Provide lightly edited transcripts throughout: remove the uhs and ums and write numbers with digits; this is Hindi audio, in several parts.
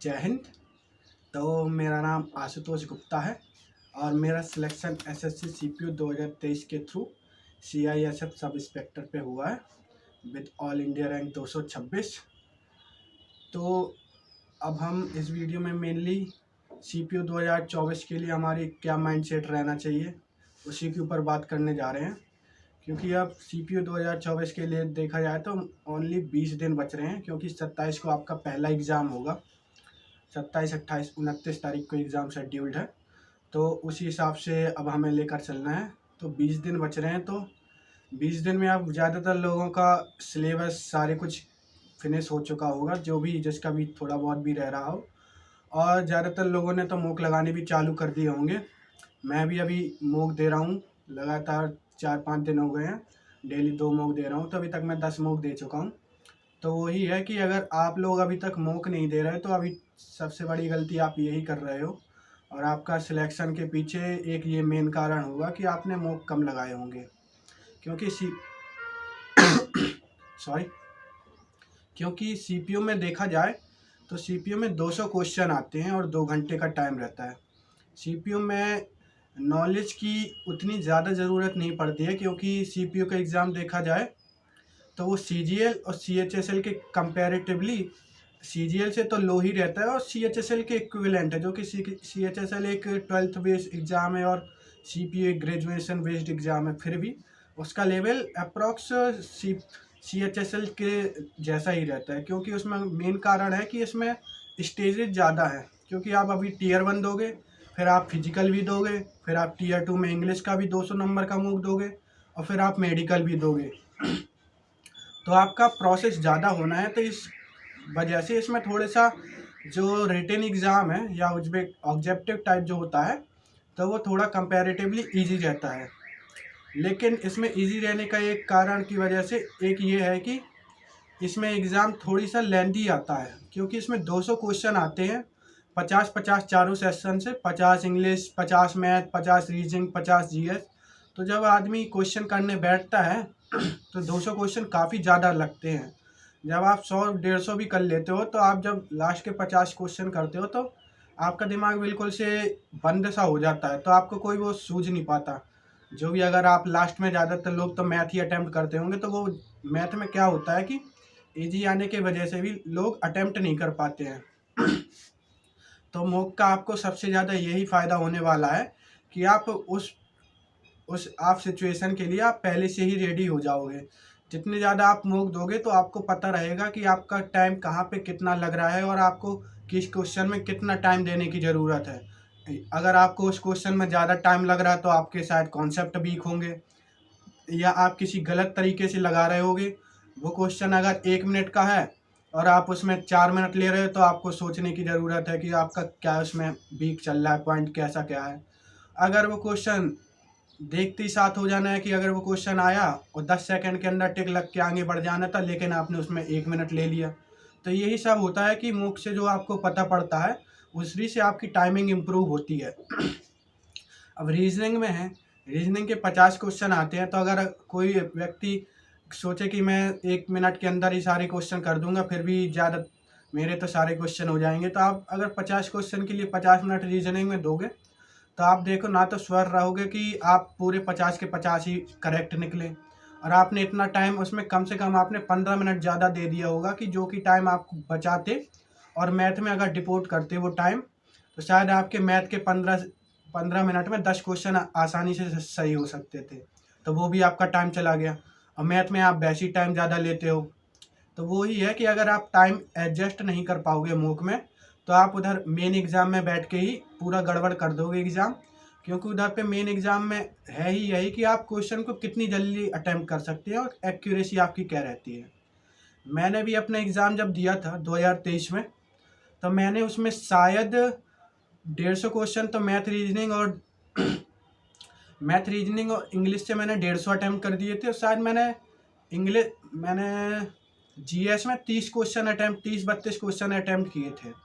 जय हिंद। तो मेरा नाम आशुतोष गुप्ता है और मेरा सिलेक्शन एसएससी सीपीयू 2023 के थ्रू सीआईएसएफ सब इंस्पेक्टर पे हुआ है विद ऑल इंडिया रैंक 226। तो अब हम इस वीडियो में मेनली सीपीयू 2024 के लिए हमारी क्या माइंडसेट रहना चाहिए उसी के ऊपर बात करने जा रहे हैं, क्योंकि अब सीपीयू 2024 के लिए देखा जाए तो ओनली 20 दिन बच रहे हैं, क्योंकि 27 को आपका पहला एग्ज़ाम होगा। 27, 28, 29 तारीख को एग्ज़ाम शेड्यूल्ड है, तो उसी हिसाब से अब हमें लेकर चलना है। तो 20 दिन बच रहे हैं, तो 20 दिन में अब ज़्यादातर लोगों का सिलेबस सारे कुछ फिनिश हो चुका होगा, जो भी जिसका भी थोड़ा बहुत भी रह रहा हो, और ज़्यादातर लोगों ने तो मॉक लगाने भी चालू कर दिए होंगे। मैं भी अभी मॉक दे रहा हूँ, लगातार 4-5 दिन हो गए हैं, डेली 2 मॉक दे रहा हूँ, तो अभी तक मैं 10 मॉक दे चुका हूँ। तो वही है कि अगर आप लोग अभी तक मॉक नहीं दे रहे तो अभी सबसे बड़ी गलती आप यही कर रहे हो, और आपका सिलेक्शन के पीछे एक ये मेन कारण होगा कि आपने मॉक कम लगाए होंगे। क्योंकि क्योंकि सीपीयू में देखा जाए तो सीपीयू में 200 क्वेश्चन आते हैं और 2 घंटे का टाइम रहता है। सीपीयू में नॉलेज की उतनी ज़्यादा ज़रूरत नहीं पड़ती है, क्योंकि सीपीयू का एग्ज़ाम देखा जाए तो वो सीजीएल और सीएचएसएल के कंपैरेटिवली सीजीएल से तो लो ही रहता है, और सीएचएसएल के इक्विवेलेंट है, जो कि सीएचएसएल एक 12th बेस्ड एग्ज़ाम है और सीपीयू एक ग्रेजुएशन बेस्ड एग्ज़ाम है। फिर भी उसका लेवल अप्रॉक्स सीएचएसएल के जैसा ही रहता है, क्योंकि उसमें मेन कारण है कि इसमें स्टेजेस ज़्यादा है। क्योंकि आप अभी टीयर 1 दोगे, फिर आप फिजिकल भी दोगे, फिर आप टीयर 2 में इंग्लिश का भी 200 नंबर का मूक दोगे, और फिर आप मेडिकल भी दोगे। तो आपका प्रोसेस ज़्यादा होना है, तो इस वजह से इसमें थोड़ा सा जो रिटन एग्ज़ाम है या ऑब्जेक्टिव टाइप जो होता है, तो वो थोड़ा कंपैरेटिवली इजी रहता है। लेकिन इसमें इजी रहने का एक कारण की वजह से एक ये है कि इसमें एग्ज़ाम थोड़ी सा लेंथी आता है, क्योंकि इसमें 200 क्वेश्चन आते हैं, 50-50 चारों सेशन से, 50 इंग्लिश, 50 मैथ, 50 रीजनिंग, 50 जीएस। तो जब आदमी क्वेश्चन करने बैठता है तो 200 क्वेश्चन काफ़ी ज़्यादा लगते हैं। जब आप 100-150 भी कर लेते हो, तो आप जब लास्ट के 50 क्वेश्चन करते हो तो आपका दिमाग बिल्कुल से बंद सा हो जाता है, तो आपको कोई वो सूझ नहीं पाता। जो भी अगर आप लास्ट में ज़्यादातर लोग तो मैथ ही अटैम्प्ट करते होंगे, तो वो मैथ में क्या होता है कि ईजी आने की वजह से भी लोग अटैम्प्ट नहीं कर पाते हैं। तो मॉक का आपको सबसे ज़्यादा यही फ़ायदा होने वाला है कि आप उस सिचुएशन के लिए आप पहले से ही रेडी हो जाओगे। जितने ज़्यादा आप मॉक दोगे तो आपको पता रहेगा कि आपका टाइम कहाँ पे कितना लग रहा है और आपको किस क्वेश्चन में कितना टाइम देने की ज़रूरत है। अगर आपको उस क्वेश्चन में ज़्यादा टाइम लग रहा है तो आपके शायद कॉन्सेप्ट वीक होंगे, या आप किसी गलत तरीके से लगा रहे होगे। वो क्वेश्चन अगर 1 मिनट का है और आप उसमें 4 मिनट ले रहे हो, तो आपको सोचने की ज़रूरत है कि आपका क्या उसमें वीक चल रहा है, पॉइंट कैसा क्या है। अगर वो क्वेश्चन देखते ही साथ हो जाना है कि अगर वो क्वेश्चन आया और 10 सेकंड के अंदर टिक लग के आगे बढ़ जाना था, लेकिन आपने उसमें 1 मिनट ले लिया। तो यही सब होता है कि मॉक से जो आपको पता पड़ता है उसी से आपकी टाइमिंग इम्प्रूव होती है। अब रीजनिंग में है, रीजनिंग के 50 क्वेश्चन आते हैं, तो अगर कोई व्यक्ति सोचे कि मैं 1 मिनट के अंदर ही सारे क्वेश्चन कर दूंगा, फिर भी ज़्यादा मेरे तो सारे क्वेश्चन हो जाएंगे, तो आप अगर 50 क्वेश्चन के लिए 50 मिनट रीजनिंग में दोगे, तो आप देखो ना तो श्योर रहोगे कि आप पूरे 50 के 50 ही करेक्ट निकले, और आपने इतना टाइम उसमें कम से कम आपने 15 मिनट ज़्यादा दे दिया होगा, कि जो कि टाइम आप बचाते और मैथ में अगर डिपोट करते वो टाइम, तो शायद आपके मैथ के 15 मिनट में 10 क्वेश्चन आसानी से सही हो सकते थे। तो वो भी आपका टाइम चला गया, और मैथ में आप वैसे ही टाइम ज़्यादा लेते हो। तो वो ही है कि अगर आप टाइम एडजस्ट नहीं कर पाओगे मॉक में, तो आप उधर मेन एग्ज़ाम में बैठ के ही पूरा गड़बड़ कर दोगे एग्ज़ाम। क्योंकि उधर पे मेन एग्ज़ाम में है ही यही कि आप क्वेश्चन को कितनी जल्दी अटैम्प्ट कर सकते हैं और एक्यूरेसी आपकी क्या रहती है। मैंने भी अपना एग्ज़ाम जब दिया था 2023 में, तो मैंने उसमें शायद 150 क्वेश्चन तो मैथ रीजनिंग और इंग्लिश से मैंने 150 अटैम्प्ट कर दिए थे, और शायद मैंने जीएस में 30-32 क्वेश्चन अटैम्प्ट किए थे।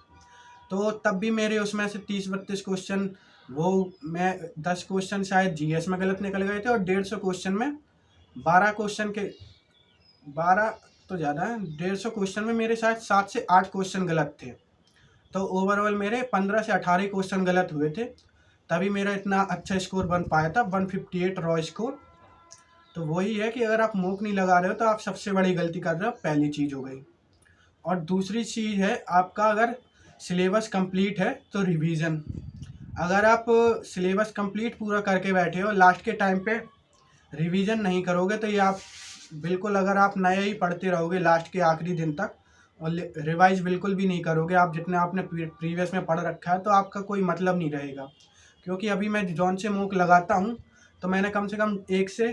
तो तब भी मेरे उसमें से 30-32 क्वेश्चन, वो मैं 10 क्वेश्चन शायद जीएस में गलत निकल गए थे, और 150 क्वेश्चन में 12 क्वेश्चन के 12 तो ज़्यादा है, 150 क्वेश्चन में मेरे शायद 7 से 8 क्वेश्चन गलत थे। तो ओवरऑल मेरे 15 से 18 क्वेश्चन गलत हुए थे, तभी मेरा इतना अच्छा स्कोर बन पाया था 158 रॉ स्कोर। तो वही है कि अगर आप मॉक नहीं लगा रहे हो तो आप सबसे बड़ी गलती कर रहे हो, पहली चीज़ हो गई। और दूसरी चीज़ है आपका, अगर सिलेबस कंप्लीट है तो रिवीजन। अगर आप सिलेबस कंप्लीट पूरा करके बैठे हो, लास्ट के टाइम पे रिवीजन नहीं करोगे तो ये आप बिल्कुल, अगर आप नया ही पढ़ते रहोगे लास्ट के आखिरी दिन तक और रिवाइज बिल्कुल भी नहीं करोगे आप जितना आपने प्रीवियस में पढ़ रखा है, तो आपका कोई मतलब नहीं रहेगा। क्योंकि अभी मैं जौन से मूक लगाता हूँ तो मैंने कम से कम 1 से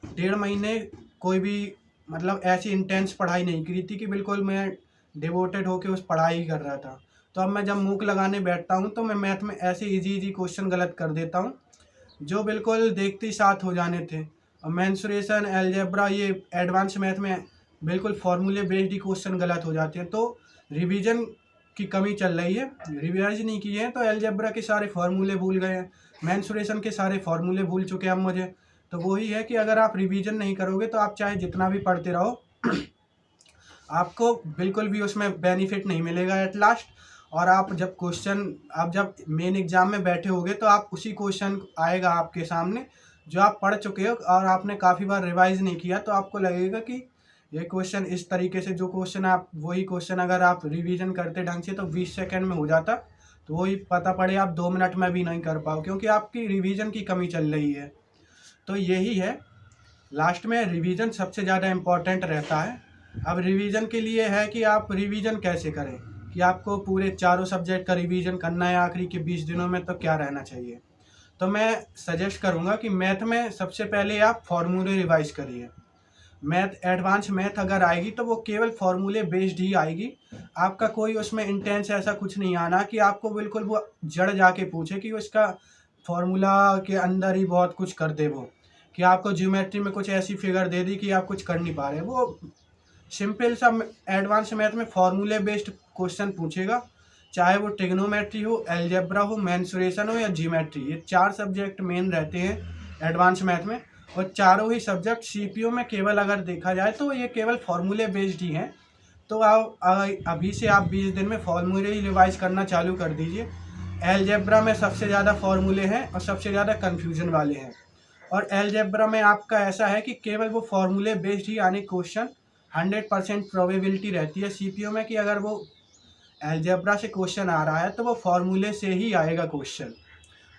1.5 महीने कोई भी मतलब ऐसी इंटेंस पढ़ाई नहीं करी थी कि बिल्कुल मैं डिवोटेड होकर उस पढ़ाई कर रहा था। तो अब मैं जब मूक लगाने बैठता हूँ तो मैं मैथ में ऐसे इजी क्वेश्चन गलत कर देता हूँ जो बिल्कुल देखते ही साथ हो जाने थे। और मेंसुरेशन, अलजेब्रा, ये एडवांस मैथ में बिल्कुल फार्मूले बेस्ड ही क्वेश्चन गलत हो जाते हैं। तो रिवीजन की कमी चल रही है, रिवाइज नहीं किए हैं तो अलजेब्रा के सारे फार्मूले भूल गए हैं, मेंसुरेशन के सारे फार्मूले भूल चुके हैं अब मुझे। तो वही है कि अगर आप रिवीजन नहीं करोगे तो आप चाहे जितना भी पढ़ते रहो आपको बिल्कुल भी उसमें बेनिफिट नहीं मिलेगा एट लास्ट। और आप जब मेन एग्जाम में बैठे होगे तो आप उसी क्वेश्चन आएगा आपके सामने जो आप पढ़ चुके हो और आपने काफ़ी बार रिवाइज नहीं किया, तो आपको लगेगा कि ये क्वेश्चन इस तरीके से, जो क्वेश्चन आप वही क्वेश्चन अगर आप रिवीजन करते ढंग से तो 20 सेकंड में हो जाता, तो वही पता पड़े आप 2 मिनट में भी नहीं कर पाओ क्योंकि आपकी रिवीजन की कमी चल रही है। तो यही है, लास्ट में रिवीजन सबसे ज़्यादा इम्पॉर्टेंट रहता है। अब रिवीजन के लिए है कि आप रिवीजन कैसे करें, कि आपको पूरे चारों सब्जेक्ट का रिवीजन करना है आखिरी के 20 दिनों में, तो क्या रहना चाहिए। तो मैं सजेस्ट करूँगा कि मैथ में सबसे पहले आप फार्मूले रिवाइज करिए। मैथ, एडवांस मैथ अगर आएगी तो वो केवल फार्मूले बेस्ड ही आएगी। आपका कोई उसमें इंटेंस ऐसा कुछ नहीं आना कि आपको बिल्कुल वो जड़ जाके पूछे कि उसका फार्मूला के अंदर ही बहुत कुछ कर दे वो, कि आपको ज्योमेट्री में कुछ ऐसी फिगर दे दी कि आप कुछ कर नहीं पा रहे। वो सिंपल सा एडवांस मैथ में फार्मूले बेस्ड क्वेश्चन पूछेगा, चाहे वो ट्रिग्नोमेट्री हो, अलजेब्रा हो, मेंसुरेशन हो या ज्योमेट्री। ये 4 सब्जेक्ट मेन रहते हैं एडवांस मैथ में, और चारों ही सब्जेक्ट सीपीयू में केवल अगर देखा जाए तो ये केवल फार्मूले बेस्ड ही हैं। तो आप अभी से आप 20 दिन में फार्मूले ही रिवाइज करना चालू कर दीजिए। अलजेब्रा में सबसे ज़्यादा फार्मूले हैं और सबसे ज़्यादा कन्फ्यूजन वाले हैं। और अलजेब्रा में आपका ऐसा है कि केवल वो फार्मूले बेस्ड ही आने क्वेश्चन 100% प्रोबेबिलिटी रहती है सीपीयू में कि अगर वो अलजेब्रा से क्वेश्चन आ रहा है तो वो फार्मूले से ही आएगा क्वेश्चन।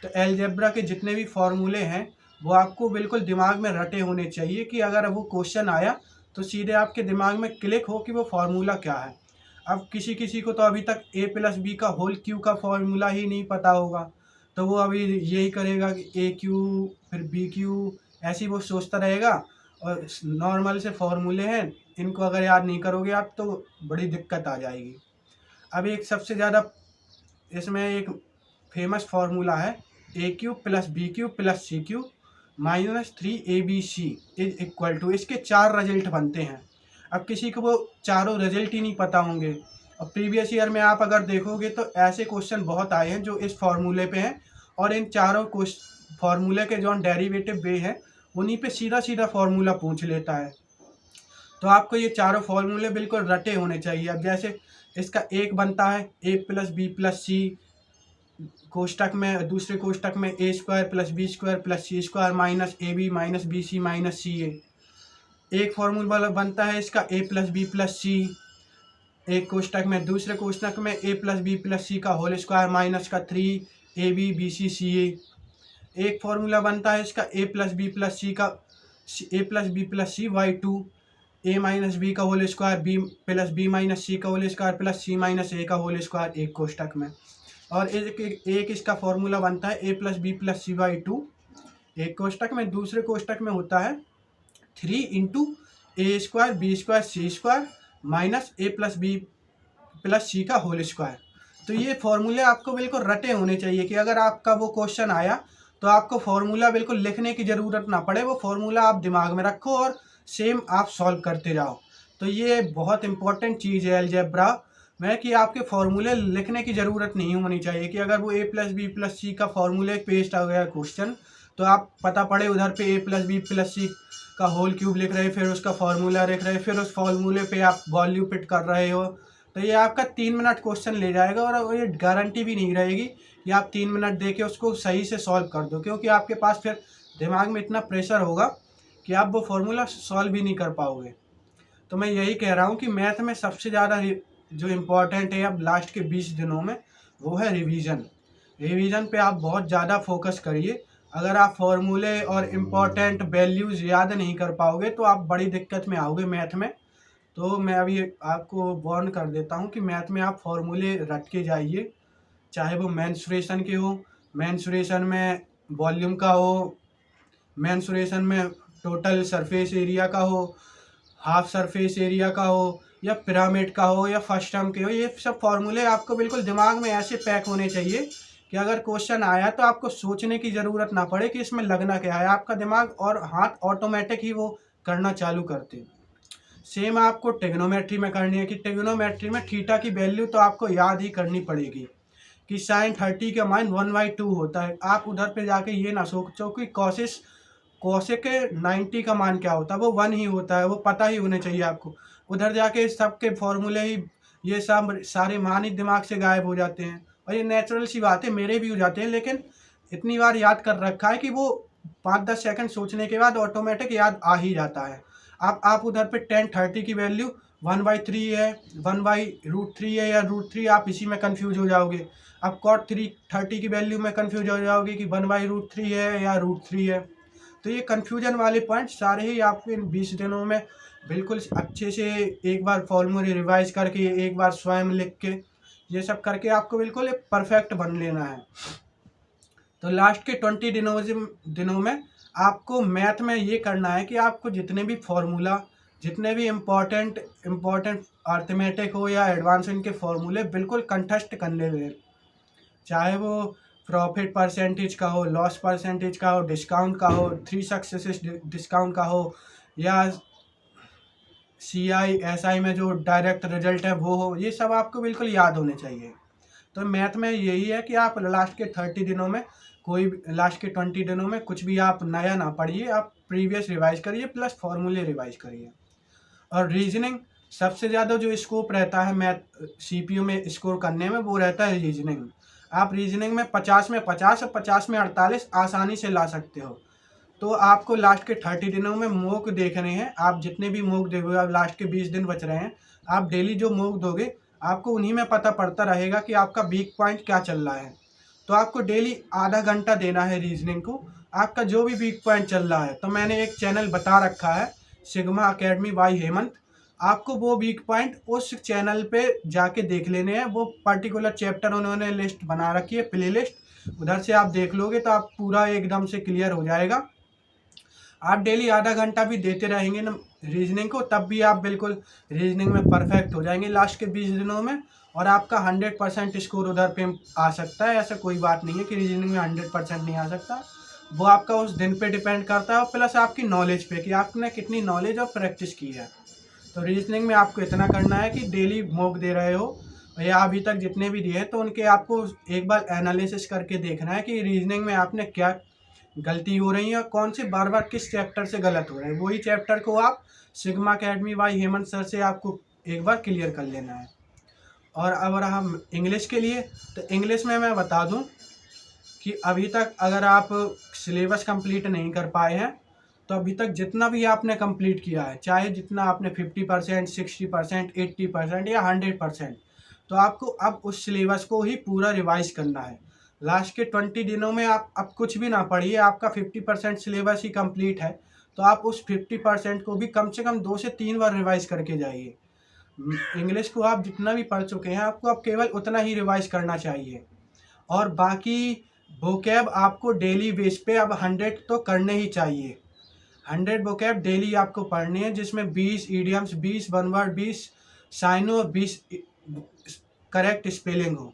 तो अलजेब्रा के जितने भी फार्मूले हैं वो आपको बिल्कुल दिमाग में रटे होने चाहिए कि अगर वो क्वेश्चन आया तो सीधे आपके दिमाग में क्लिक हो कि वो फार्मूला क्या है। अब किसी किसी को तो अभी तक a+b का होल क्यू का फार्मूला ही नहीं पता होगा, तो वो अभी यही करेगा कि ए क्यू फिर बी क्यू, ऐसी वो सोचता रहेगा। और नॉर्मल से फार्मूले हैं, इनको अगर याद नहीं करोगे आप तो बड़ी दिक्कत आ जाएगी। अब एक सबसे ज़्यादा इसमें एक फेमस फार्मूला है a³ + b³ + c³ -3abc is equal to, इसके 4 रिजल्ट बनते हैं। अब किसी को वो चारों रिजल्ट ही नहीं पता होंगे, और प्रीवियस ईयर में आप अगर देखोगे तो ऐसे क्वेश्चन बहुत आए हैं जो इस फार्मूले पे हैं, और इन चारों फार्मूले के जो डेरिवेटिव वे हैं उन्हीं पे सीधा सीधा फार्मूला पूछ लेता है। तो आपको ये चारों फार्मूले बिल्कुल रटे होने चाहिए। अब जैसे इसका एक बनता है a+b+c, कोष्टक में, दूसरे कोष्टक में a² + b² + c² -ab -bc -ca। एक फार्मूला बनता है इसका a+b+c, एक कोष्टक में, दूसरे कोष्टक में a+b+c का whole square -3ab bc ca। एक फार्मूला बनता है इसका a+b+c का a+b+c/2, a - b का whole square b + b - c का होल स्क्वायर + c - a का होल स्क्वायर एक कोष्टक में। और एक इसका फार्मूला बनता है a+b+c/2 एक कोष्टक में, दूसरे कोष्टक में होता है 3 × a² b² c² -a+b+c का होल स्क्वायर। तो ये फार्मूले आपको बिल्कुल रटे होने चाहिए कि अगर आपका वो क्वेश्चन आया तो आपको फार्मूला बिल्कुल लिखने की ज़रूरत ना पड़े, वो फार्मूला आप दिमाग में रखो और सेम आप सॉल्व करते जाओ। तो ये बहुत इंपॉर्टेंट चीज़ है अलजेब्रा में कि आपके फार्मूले लिखने की ज़रूरत नहीं होनी चाहिए, कि अगर वो a+b+c का फार्मूले पेस्ट आ गया क्वेश्चन तो आप पता पड़े उधर पे a+b+c का होल क्यूब लिख रहे, फिर उसका फार्मूला लिख रहे, फिर उस फार्मूले पे आप वॉल्यू फिट कर रहे हो, तो ये आपका 3 मिनट क्वेश्चन ले जाएगा और ये गारंटी भी नहीं रहेगी कि आप 3 मिनट दे के उसको सही से सॉल्व कर दो, क्योंकि आपके पास फिर दिमाग में इतना प्रेशर होगा कि आप वो फॉर्मूला सॉल्व भी नहीं कर पाओगे। तो मैं यही कह रहा हूँ कि मैथ में सबसे ज़्यादा जो इम्पोर्टेंट है अब लास्ट के 20 दिनों में, वो है रिवीजन। रिवीजन पे आप बहुत ज़्यादा फोकस करिए। अगर आप फॉर्मूले और इम्पोर्टेंट वैल्यूज़ याद नहीं कर पाओगे तो आप बड़ी दिक्कत में आओगे मैथ में। तो मैं अभी आपको वार्न कर देता हूँ कि मैथ में आप फॉर्मूले रट के जाइए, चाहे वो मेंसुरेशन के हो, मेंसुरेशन में वॉल्यूम का हो, मेंसुरेशन में टोटल सरफेस एरिया का हो, हाफ सरफेस एरिया का हो, या पिरामिड का हो, या फर्स्ट टर्म के हो। ये सब फॉर्मूले आपको बिल्कुल दिमाग में ऐसे पैक होने चाहिए कि अगर क्वेश्चन आया तो आपको सोचने की ज़रूरत ना पड़े कि इसमें लगना क्या है। आपका दिमाग और हाथ ऑटोमेटिक ही वो करना चालू करते हैं। सेम आपको टेग्नोमेट्री में करनी है कि टेग्नोमेट्री में थीटा की वैल्यू तो आपको याद ही करनी पड़ेगी कि साइन 30 का मान 1/2 होता है। आप उधर पे जाके ये ना सोचो कि कोसेक के 90 का मान क्या होता है, वो 1 ही होता है, वो पता ही होने चाहिए आपको। उधर जाके सबके फॉर्मूले ही, ये सब सारे मान ही दिमाग से गायब हो जाते हैं। और ये नेचुरल सी बात है, मेरे भी हो जाते हैं, लेकिन इतनी बार याद कर रखा है कि वो 5-10 सेकंड सोचने के बाद ऑटोमेटिक याद आ ही जाता है। आप उधर पे 10/30 की वैल्यू 1/3 है, 1/√3 है या √3, आप इसी में कंफ्यूज हो जाओगे। आप cot 30 की वैल्यू में कंफ्यूज हो जाओगे कि 1/√3 है या √3 है। तो ये कन्फ्यूजन वाले पॉइंट सारे ही आपको इन 20 दिनों में बिल्कुल अच्छे से एक बार फॉर्मूले रिवाइज करके, एक बार स्वयं लिख के, ये सब करके आपको बिल्कुल एक परफेक्ट बन लेना है। तो लास्ट के 20 दिनों में आपको मैथ में ये करना है कि आपको जितने भी फॉर्मूला, जितने भी इम्पोर्टेंट अर्थमेटिक हो या एडवांस इनके फॉर्मूले बिल्कुल कंठस्थ करने हैं। चाहे वो प्रॉफिट परसेंटेज का हो, लॉस परसेंटेज का हो, डिस्काउंट का हो, 3 सक्सेसेस डिस्काउंट का हो, या CI/SI में जो डायरेक्ट रिजल्ट है वो हो, ये सब आपको बिल्कुल याद होने चाहिए। तो मैथ में यही है कि आप लास्ट के 30 दिनों में लास्ट के 20 दिनों में कुछ भी आप नया ना पढ़िए, आप प्रीवियस रिवाइज करिए प्लस फॉर्मूले रिवाइज करिए। और रीजनिंग, सबसे ज़्यादा जो स्कोप रहता है मैथ CPU में स्कोर करने में, वो रहता है रीजनिंग। आप रीजनिंग में 50 में 50 और 50 में 48 आसानी से ला सकते हो। तो आपको लास्ट के 30 दिनों में मॉक देखने हैं। आप जितने भी मॉक दोगे, अब लास्ट के 20 दिन बच रहे हैं, आप डेली जो मॉक दोगे आपको उन्हीं में पता पड़ता रहेगा कि आपका वीक पॉइंट क्या चल रहा है। तो आपको डेली आधा घंटा देना है रीजनिंग को, आपका जो भी वीक पॉइंट चल रहा है। तो मैंने एक चैनल बता रखा है, सिग्मा अकेडमी बाय हेमंत। आपको वो वीक पॉइंट उस चैनल पे जाके देख लेने हैं। वो पर्टिकुलर चैप्टर उन्होंने लिस्ट बना रखी है, प्ले लिस्ट, उधर से आप देख लोगे तो आप पूरा एकदम से क्लियर हो जाएगा। आप डेली आधा घंटा भी देते रहेंगे ना रीजनिंग को, तब भी आप बिल्कुल रीजनिंग में परफेक्ट हो जाएंगे लास्ट के 20 दिनों में। और आपका 100% स्कोर उधर पे आ सकता है। ऐसा कोई बात नहीं है कि रीजनिंग में 100% नहीं आ सकता, वो आपका उस दिन पे डिपेंड करता है और प्लस आपकी नॉलेज पे कि आपने कितनी नॉलेज और प्रैक्टिस की है। तो रीजनिंग में आपको इतना करना है कि डेली मॉक दे रहे हो या अभी तक जितने भी दिए हैं, तो उनके आपको एक बार एनालिसिस करके देखना है कि रीजनिंग में आपने क्या गलती हो रही है और कौन से बार बार किस चैप्टर से गलत हो रहे हैं। वही चैप्टर को आप Sigma Academy by Hemant sir से आपको एक बार क्लियर कर लेना है। और अब हम इंग्लिश के लिए, तो इंग्लिश में मैं बता दूं कि अभी तक अगर आप सिलेबस कंप्लीट नहीं कर पाए हैं, तो अभी तक जितना भी आपने कंप्लीट किया है, चाहे जितना आपने 50%, 60%, 80% या 100%, तो आपको अब उस सिलेबस को ही पूरा रिवाइज करना है। लास्ट के 20 दिनों में आप अब कुछ भी ना पढ़िए, आपका 50% सिलेबस ही कंप्लीट है, तो आप उस 50% को भी कम से कम 2 से 3 बार रिवाइज करके जाइए। इंग्लिश को आप जितना भी पढ़ चुके हैं, आपको अब केवल उतना ही रिवाइज करना चाहिए। और बाकी वोकैब आपको डेली बेस पे अब 100 तो करने ही चाहिए। 100 वोकैब डेली आपको पढ़नी है, जिसमें 20 idioms, 20 one word, 20 syno, 20 correct spelling हो।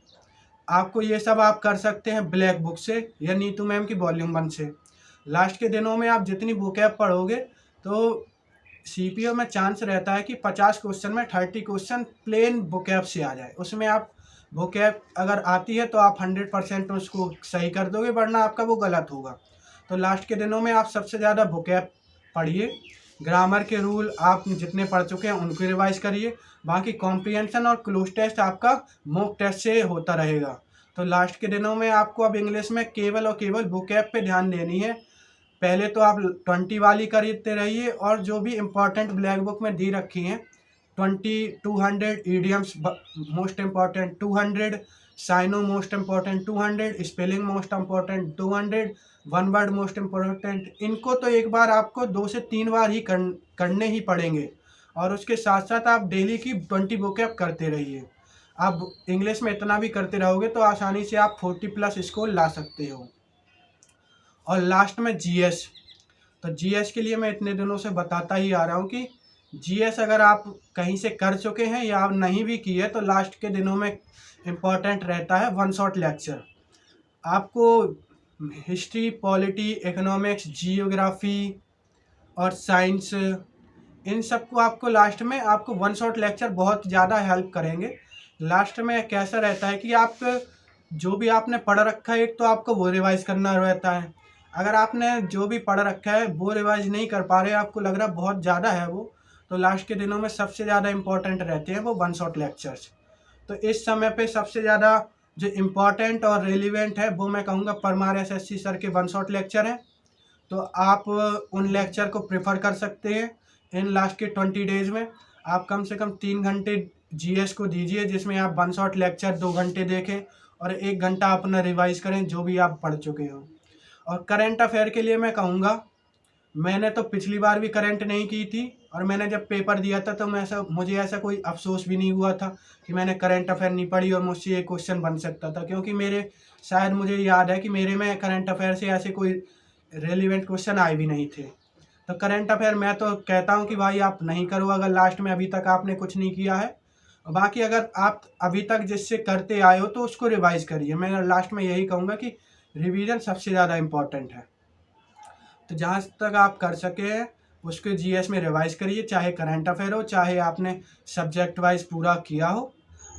आपको ये सब आप कर सकते हैं ब्लैक बुक से या नीतू मैम की वॉल्यूम 1 से। लास्ट के दिनों में आप जितनी वोकैब पढ़ोगे तो CPO में चांस रहता है कि 50 क्वेश्चन में 30 क्वेश्चन प्लेन वोकैब से आ जाए। उसमें आप वोकैब अगर आती है तो आप 100% उसको सही कर दोगे, वरना आपका वो गलत होगा। तो लास्ट के दिनों में आप सबसे ज़्यादा वोकैब पढ़िए, ग्रामर के रूल आप जितने पढ़ चुके हैं उनको रिवाइज करिए। बाकी कॉम्प्रिहेंशन और क्लोज टेस्ट आपका मॉक टेस्ट से होता रहेगा। तो लास्ट के दिनों में आपको अब इंग्लिश में केवल और केवल वोकैब पे ध्यान देनी है। पहले तो आप 20 वाली करते रहिए, और जो भी इम्पोर्टेंट ब्लैक बुक में दी रखी हैं 200 idioms most important 200, syno most important 200, spelling most important 200, one word most important, इनको तो एक बार आपको 2 से 3 बार ही करने ही पड़ेंगे। और उसके साथ साथ आप डेली की 20 वोकैब करते रहिए। आप इंग्लिश में इतना भी करते रहोगे तो आसानी से आप 40+ स्कोर ला सकते हो। और लास्ट में जीएस, तो जीएस के लिए मैं इतने दिनों से बताता ही आ रहा हूँ कि जीएस अगर आप कहीं से कर चुके हैं या आप नहीं भी किए तो लास्ट के दिनों में इम्पॉर्टेंट रहता है वन शॉट लेक्चर। आपको हिस्ट्री, पॉलिटी, इकोनॉमिक्स, जियोग्राफी और साइंस, इन सबको आपको लास्ट में आपको वन शॉट लेक्चर बहुत ज़्यादा हेल्प करेंगे। लास्ट में कैसा रहता है कि आप जो भी आपने पढ़ रखा है एक तो आपको वो रिवाइज करना रहता है। अगर आपने जो भी पढ़ रखा है वो रिवाइज नहीं कर पा रहे, आपको लग रहा बहुत ज़्यादा है वो, तो लास्ट के दिनों में सबसे ज़्यादा इम्पोर्टेंट रहते हैं वो वन शॉट लेक्चर्स। तो इस समय पे सबसे ज़्यादा जो इम्पोर्टेंट और रेलिवेंट है वो मैं कहूँगा परमार एसएससी सर के वन शॉट लेक्चर हैं। तो आप उन लेक्चर को प्रेफर कर सकते हैं। इन लास्ट के 20 डेज़ में आप कम से कम 3 घंटे जीएस को दीजिए, जिसमें आप वन शॉट लेक्चर 2 घंटे देखें और 1 घंटा अपना रिवाइज करें जो भी आप पढ़ चुके हो। और करंट अफेयर के लिए मैं कहूँगा, मैंने तो पिछली बार भी करंट नहीं की थी, और मैंने जब पेपर दिया था तो मुझे ऐसा कोई अफसोस भी नहीं हुआ था कि मैंने करंट अफेयर नहीं पढ़ी और मुझसे ये क्वेश्चन बन सकता था, क्योंकि शायद मुझे याद है कि मेरे में करंट अफेयर से ऐसे कोई रेलिवेंट क्वेश्चन आए भी नहीं थे। तो करंट अफेयर मैं तो कहता हूँ कि भाई आप नहीं करो अगर लास्ट में अभी तक आपने कुछ नहीं किया है। बाकी अगर आप अभी तक जिससे करते आए हो तो उसको रिवाइज करिए। मैं लास्ट में यही कहूँगा कि रिवीजन सबसे ज़्यादा इम्पॉर्टेंट है। तो जहाँ तक आप कर सके उसके जीएस में रिवाइज करिए, चाहे करंट अफेयर हो चाहे आपने सब्जेक्ट वाइज पूरा किया हो।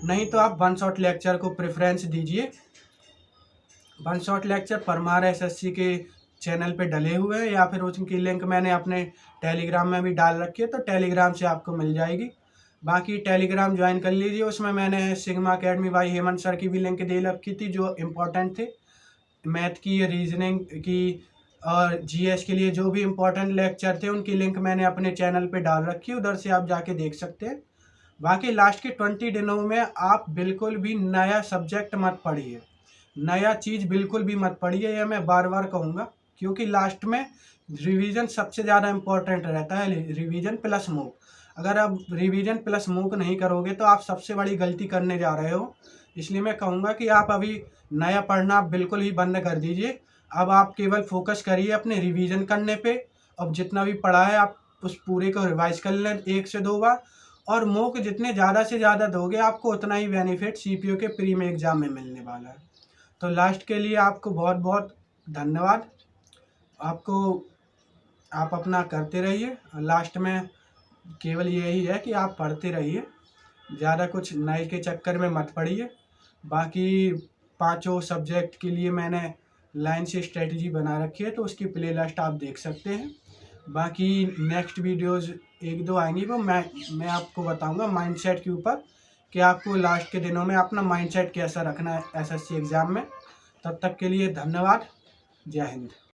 नहीं तो आप वन शॉट लेक्चर को प्रेफरेंस दीजिए। One shot lecture Parmar SSC के चैनल पे डले हुए हैं, या फिर उनकी लिंक मैंने अपने टेलीग्राम में भी डाल रखी है, तो टेलीग्राम से आपको मिल जाएगी। बाकी टेलीग्राम ज्वाइन कर लीजिए, उसमें मैंने sigma academy by Hemant sir की भी लिंक दे रखी थी जो इम्पोर्टेंट थे मैथ की, रीजनिंग की और जीएस के लिए। जो भी इम्पोर्टेंट लेक्चर थे उनकी लिंक मैंने अपने चैनल पे डाल रखी है, उधर से आप जाके देख सकते हैं। बाकी लास्ट के 20 दिनों में आप बिल्कुल भी नया सब्जेक्ट मत पढ़िए, नया चीज़ बिल्कुल भी मत पढ़िए, यह मैं बार बार कहूँगा, क्योंकि लास्ट में रिवीजन सबसे ज़्यादा इम्पोर्टेंट रहता है, रिवीजन प्लस मूक। अगर आप रिवीजन प्लस मूक नहीं करोगे तो आप सबसे बड़ी गलती करने जा रहे हो। इसलिए मैं कहूँगा कि आप अभी नया पढ़ना आप बिल्कुल ही बंद कर दीजिए। अब आप केवल फोकस करिए अपने रिवीजन करने पे। अब जितना भी पढ़ा है आप उस पूरे को रिवाइज कर लें 1 से 2 बार, और मूक जितने ज़्यादा से ज़्यादा दोगे आपको उतना ही बेनिफिट सीपीओ के प्री में एग्ज़ाम में मिलने वाला है। तो लास्ट के लिए आपको बहुत बहुत धन्यवाद। आप अपना करते रहिए। लास्ट में केवल यही है कि आप पढ़ते रहिए, ज़्यादा कुछ नए के चक्कर में मत पड़िए। बाकी 5 सब्जेक्ट के लिए मैंने लाइन से स्ट्रेटजी बना रखी है, तो उसकी प्लेलिस्ट आप देख सकते हैं। बाकी नेक्स्ट वीडियोज़ 1-2 आएंगी, वो मैं आपको बताऊंगा माइंडसेट के ऊपर कि आपको लास्ट के दिनों में अपना माइंडसेट कैसा रखना है एसएससी एग्ज़ाम में। तब तक के लिए धन्यवाद। जय हिंद।